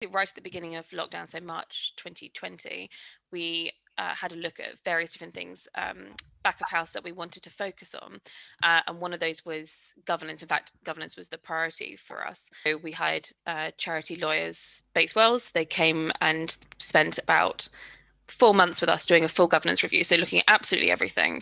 Right at the beginning of lockdown, so March 2020, we had a look at various different things, back of house, that we wanted to focus on. And one of those was governance. In fact, governance was the priority for us. So we hired charity lawyers, Bates Wells. They came and spent about 4 months with us doing a full governance review, so looking at absolutely everything.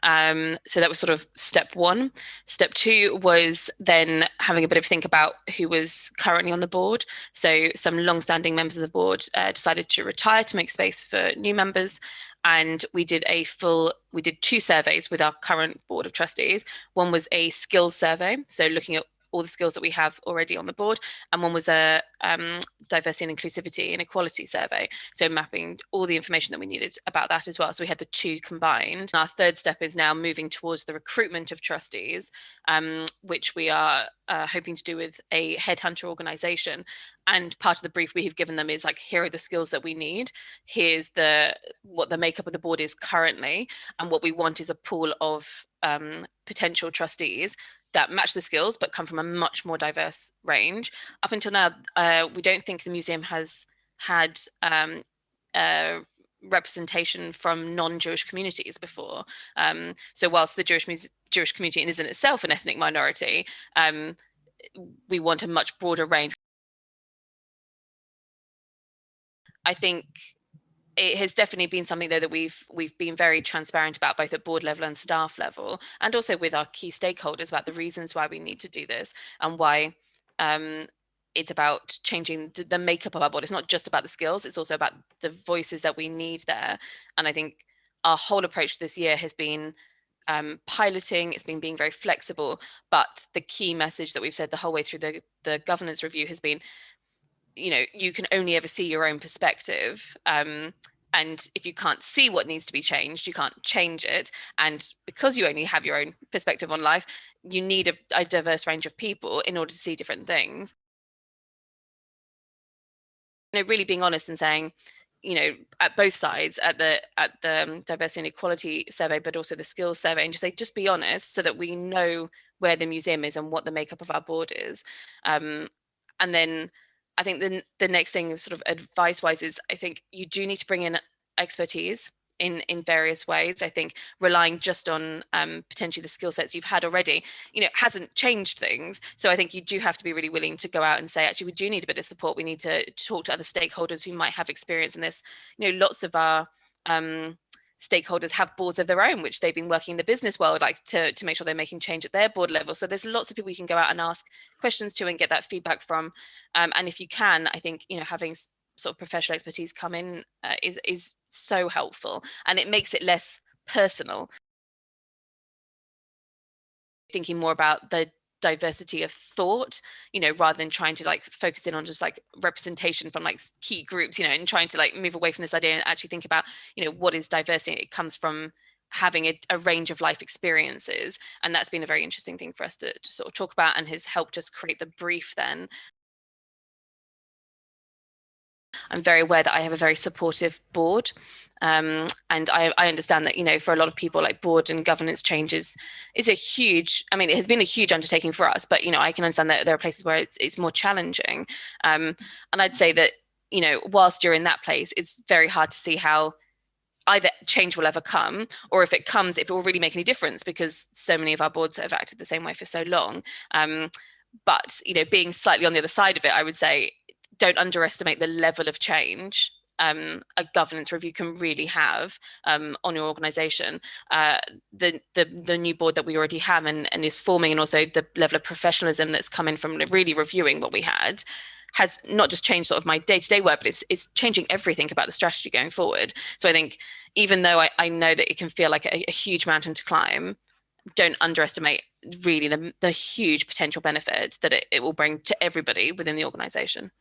So that was sort of step one. Step two was then having a bit of think about who was currently on the board. So some long-standing members of the board decided to retire to make space for new members, and we did two surveys with our current board of trustees. One was a skills survey, so looking at all the skills that we have already on the board, and one was a diversity and inclusivity and equality survey, so mapping all the information that we needed about that as well. So we had the two combined. Our third step is now moving towards the recruitment of trustees, which we are hoping to do with a headhunter organization. And part of the brief we have given them is like, here are the skills that we need. Here's what the makeup of the board is currently, and what we want is a pool of potential trustees that match the skills but come from a much more diverse range. Up until now, we don't think the museum has had representation from non-Jewish communities before. So whilst the Jewish community is in itself an ethnic minority, we want a much broader range. I think it has definitely been something, though, that we've been very transparent about, both at board level and staff level, and also with our key stakeholders, about the reasons why we need to do this, and why it's about changing the makeup of our board. It's not just about the skills, it's also about the voices that we need there. And I think our whole approach this year has been piloting, it's been being very flexible, but the key message that we've said the whole way through the governance review has been, you can only ever see your own perspective. And if you can't see what needs to be changed, you can't change it. And because you only have your own perspective on life, you need a diverse range of people in order to see different things. Really being honest and saying, at both sides, at the diversity and equality survey, but also the skills survey, and just be honest, so that we know where the museum is and what the makeup of our board is. And then I think the next thing, sort of advice wise, is I think you do need to bring in expertise in various ways. I think relying just on potentially the skill sets you've had already, hasn't changed things. So I think you do have to be really willing to go out and say, actually, we do need a bit of support. We need to talk to other stakeholders who might have experience in this. Lots of our stakeholders have boards of their own, which they've been working in the business world, like to make sure they're making change at their board level. So there's lots of people you can go out and ask questions to and get that feedback from. And if you can, I think, having sort of professional expertise come in is so helpful, and it makes it less personal. Thinking more about the diversity of thought, rather than trying to focus in on just representation from key groups, and trying to move away from this idea and actually think about, what is diversity. It comes from having a range of life experiences, and that's been a very interesting thing for us to sort of talk about, and has helped us create the brief then. I'm very aware that I have a very supportive board. And I understand that, for a lot of people, board and governance changes is a huge, it has been a huge undertaking for us, but, I can understand that there are places where it's more challenging. And I'd say that, whilst you're in that place, it's very hard to see how either change will ever come, or if it will really make any difference, because so many of our boards have acted the same way for so long. But, being slightly on the other side of it, I would say, don't underestimate the level of change a governance review can really have on your organization. The new board that we already have and is forming, and also the level of professionalism that's come in from really reviewing what we had, has not just changed sort of my day-to-day work, but it's changing everything about the strategy going forward. So I think, even though I know that it can feel like a huge mountain to climb, don't underestimate really the huge potential benefit that it will bring to everybody within the organization.